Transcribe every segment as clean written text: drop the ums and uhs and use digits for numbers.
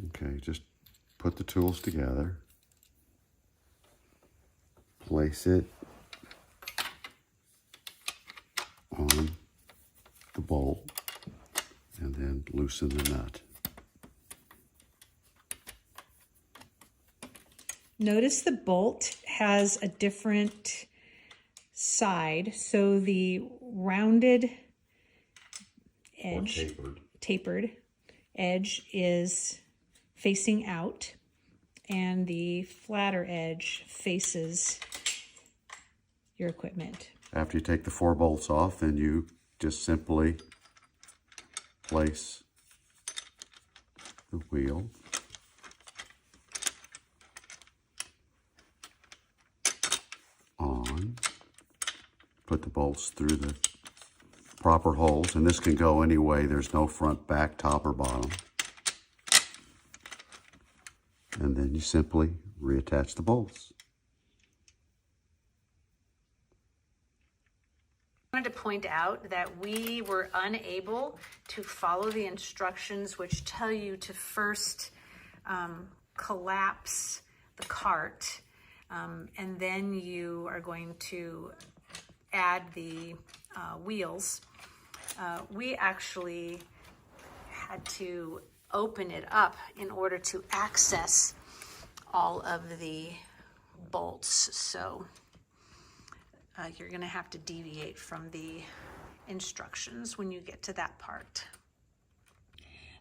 Okay, just put the tools together. Place it on the bolt and then loosen the nut. Notice the bolt has a different side, so the rounded edge, tapered edge is facing out, and the flatter edge faces your equipment. After you take the 4 bolts off, then you just simply place the wheel on, put the bolts through the proper holes, and this can go any way. There's no front, back, top, or bottom. And then you simply reattach the bolts. I wanted to point out that we were unable to follow the instructions which tell you to first collapse the cart, and then you are going to add the wheels. We actually had to open it up in order to access all of the bolts. So you're going to have to deviate from the instructions when you get to that part.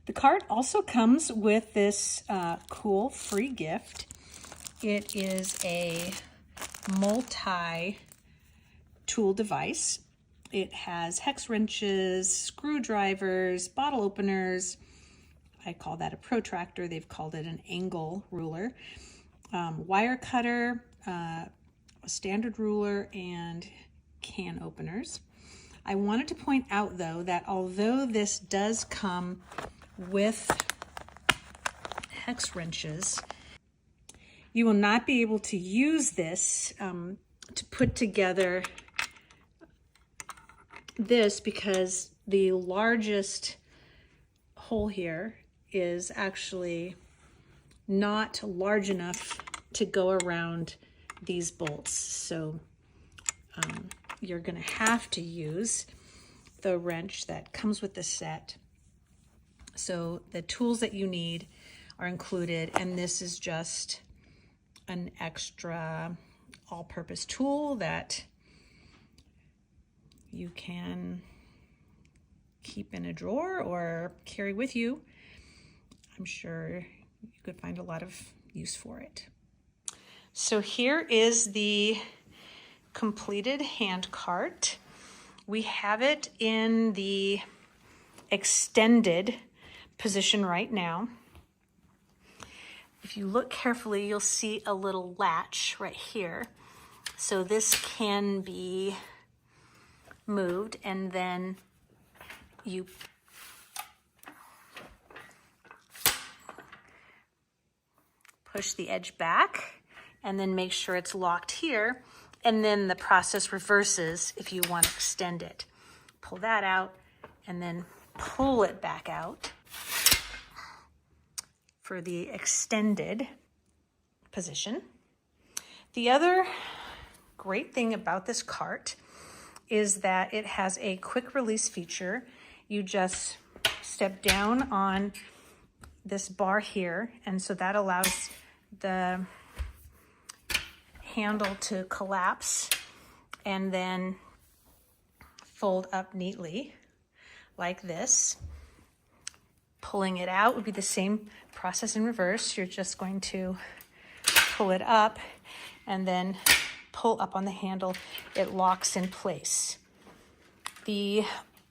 The cart also comes with this cool free gift. It is a multi-tool device. It has hex wrenches, screwdrivers, bottle openers. I call that a protractor. They've called it an angle ruler. Wire cutter, a standard ruler, and can openers. I wanted to point out though that although this does come with hex wrenches, you will not be able to use this to put together this, because the largest hole here is actually not large enough to go around these bolts. So you're going to have to use the wrench that comes with the set. So the tools that you need are included, and this is just an extra all-purpose tool that you can keep in a drawer or carry with you. I'm sure you could find a lot of use for it. So here is the completed hand cart. We have it in the extended position right now. If you look carefully, you'll see a little latch right here. So this can be moved, and then you push the edge back and then make sure it's locked here, and then the process reverses if you want to extend it. Pull that out and then pull it back out for the extended position. The other great thing about this cart is that it has a quick release feature. You just step down on this bar here, and so that allows the handle to collapse and then fold up neatly like this. Pulling it out would be the same process in reverse. You're just going to pull it up and then pull up on the handle. It locks in place. The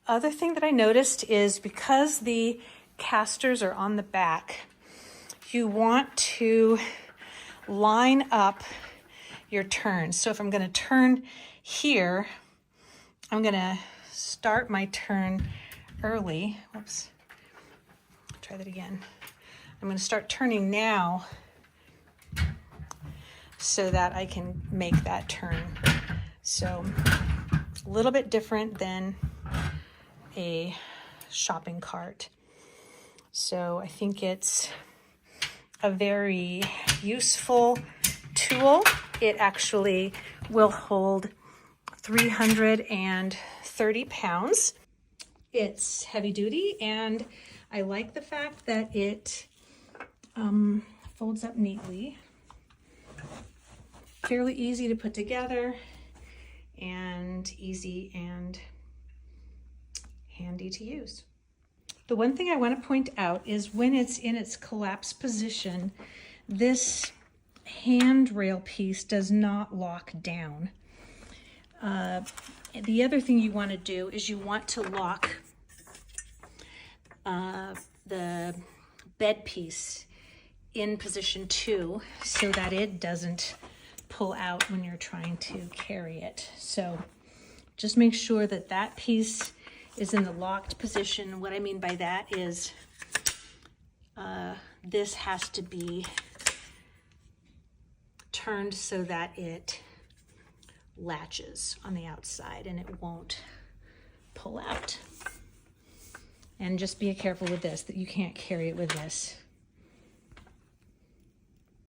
other thing that I noticed is because the casters are on the back, you want to line up your turns. So if I'm going to turn here, I'm going to start my turn early. Whoops. Try that again. I'm going to start turning now so that I can make that turn. So a little bit different than a shopping cart. So I think it's a very useful tool. It actually will hold 330 pounds. It's heavy duty, and I like the fact that it folds up neatly. Fairly easy to put together and easy and handy to use. The one thing I want to point out is when it's in its collapsed position, this handrail piece does not lock down. The other thing you want to do is you want to lock the bed piece in position 2 so that it doesn't pull out when you're trying to carry it. So just make sure that that piece is in the locked position. What I mean by that is this has to be turned so that it latches on the outside and it won't pull out. And just be careful with this, that you can't carry it with this.